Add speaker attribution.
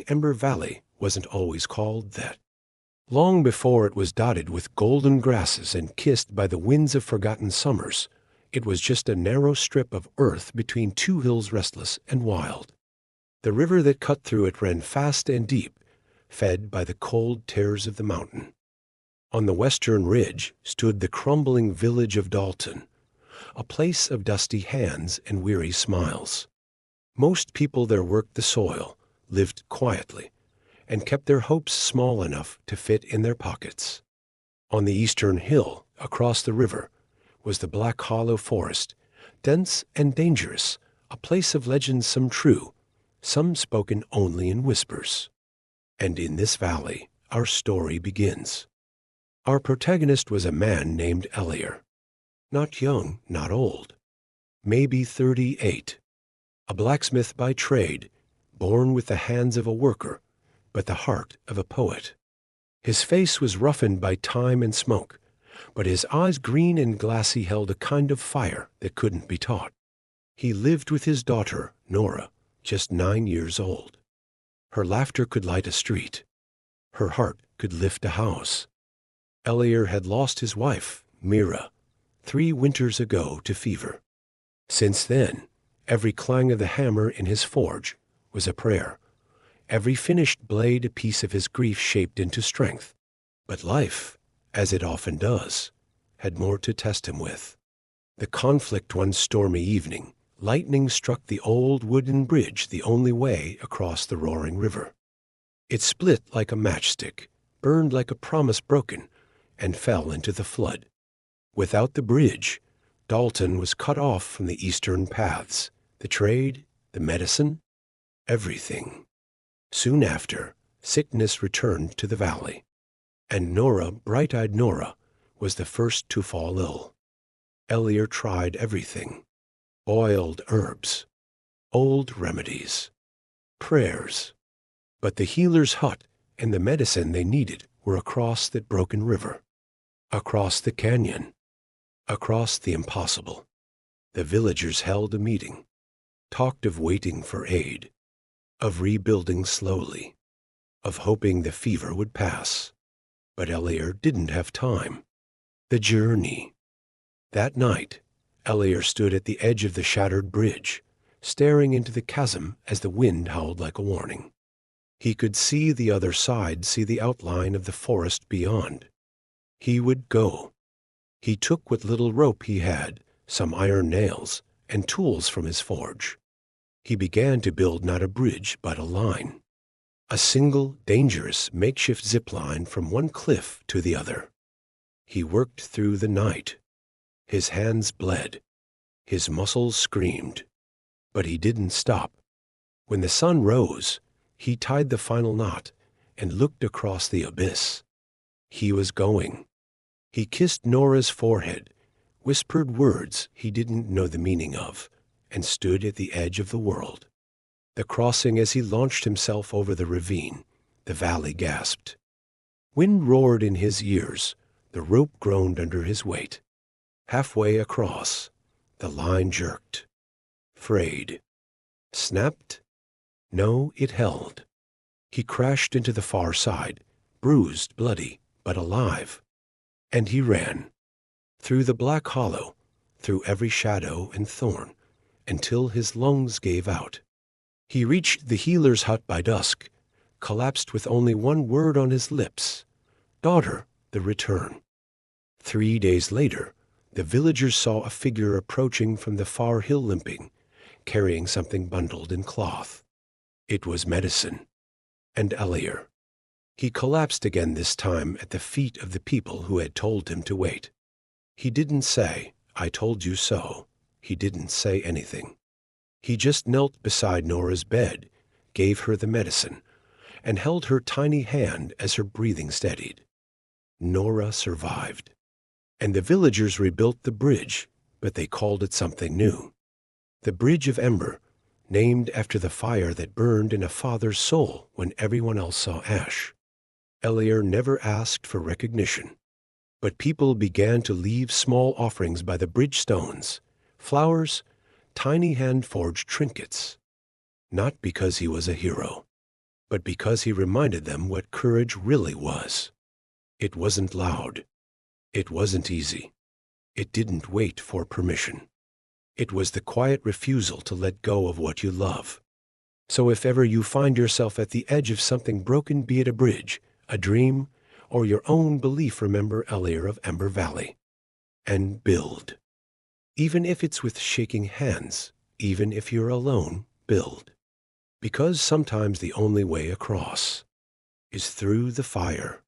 Speaker 1: Ember Valley wasn't always called that. Long before it was dotted with golden grasses and kissed by the winds of forgotten summers, it was just a narrow strip of earth between two hills restless and wild. The river that cut through it ran fast and deep, fed by the cold tears of the mountain. On the western ridge stood the crumbling village of Dalton, a place of dusty hands and weary smiles. Most people there worked the soil, lived quietly, and kept their hopes small enough to fit in their pockets. On the eastern hill, across the river, was the Black Hollow Forest, dense and dangerous, a place of legends, some true, some spoken only in whispers. And in this valley, our story begins. Our protagonist was a man named Elior. Not young, not old. Maybe 38. A blacksmith by trade, born with the hands of a worker, but the heart of a poet. His face was roughened by time and smoke, but his eyes, green and glassy, held a kind of fire that couldn't be taught. He lived with his daughter, Nora, just 9 years old. Her laughter could light a street. Her heart could lift a house. Elior had lost his wife, Mira, 3 winters ago to fever. Since then, every clang of the hammer in his forge was a prayer, every finished blade a piece of his grief shaped into strength. But life, as it often does, had more to test him with. The conflict one stormy evening, lightning struck the old wooden bridge, the only way across the roaring river. It split like a matchstick, burned like a promise broken, and fell into the flood. Without the bridge, Dalton was cut off from the eastern paths, the trade, the medicine, everything. Soon after, sickness returned to the valley, and Nora, bright-eyed Nora, was the first to fall ill. Elior tried everything: boiled herbs, old remedies, prayers. But the healer's hut and the medicine they needed were across that broken river, across the canyon, across the impossible. The villagers held a meeting, talked of waiting for aid, of rebuilding slowly, of hoping the fever would pass. But Elior didn't have time. The journey. That night, Elior stood at the edge of the shattered bridge, staring into the chasm as the wind howled like a warning. He could see the other side, see the outline of the forest beyond. He would go. He took what little rope he had, some iron nails, and tools from his forge. He began to build not a bridge, but a line. A single, dangerous, makeshift zip line from one cliff to the other. He worked through the night. His hands bled. His muscles screamed. But he didn't stop. When the sun rose, he tied the final knot and looked across the abyss. He was going. He kissed Nora's forehead, whispered words he didn't know the meaning of, and stood at the edge of the world. The crossing, as he launched himself over the ravine, the valley gasped. Wind roared in his ears, the rope groaned under his weight. Halfway across, the line jerked, frayed, snapped. No, it held. He crashed into the far side, bruised, bloody, but alive. And he ran, through the black hollow, through every shadow and thorn, until his lungs gave out. He reached the healer's hut by dusk, collapsed with only one word on his lips: "Daughter, the return." 3 days later, the villagers saw a figure approaching from the far hill, limping, carrying something bundled in cloth. It was medicine, and Elior. He collapsed again, this time at the feet of the people who had told him to wait. He didn't say, "I told you so." He didn't say anything. He just knelt beside Nora's bed, gave her the medicine, and held her tiny hand as her breathing steadied. Nora survived. And the villagers rebuilt the bridge, but they called it something new. The Bridge of Ember, named after the fire that burned in a father's soul when everyone else saw ash. Elior never asked for recognition, but people began to leave small offerings by the bridge stones, flowers, tiny hand-forged trinkets. Not because he was a hero, but because he reminded them what courage really was. It wasn't loud. It wasn't easy. It didn't wait for permission. It was the quiet refusal to let go of what you love. So if ever you find yourself at the edge of something broken, be it a bridge, a dream, or your own belief, remember Elior of Ember Valley. And build. Even if it's with shaking hands, even if you're alone, build. Because sometimes the only way across is through the fire.